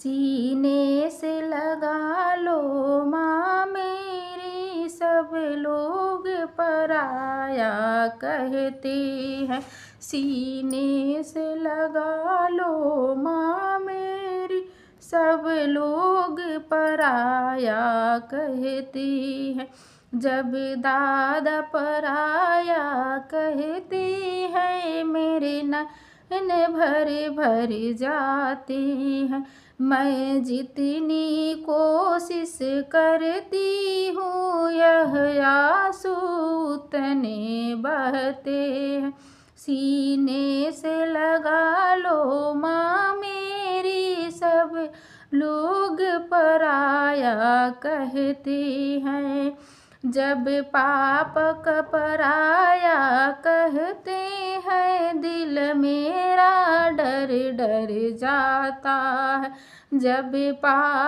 सीने से लगा लो माँ मेरी, सब लोग पराया कहते हैं। सीने से लगा लो माँ मेरी, सब लोग पराया कहते हैं। जब दादा पराया कहते हैं, मेरे नैन भर भर जाते हैं। मैं जितनी कोशिश करती हूँ, यह आंसू उतने बहते हैं। सीने से लगा लो माँ मेरी, सब लोग पराया कहते हैं। जब पाप का पराया कहते हैं, दिल मेरा डर डर जाता है। जब पाप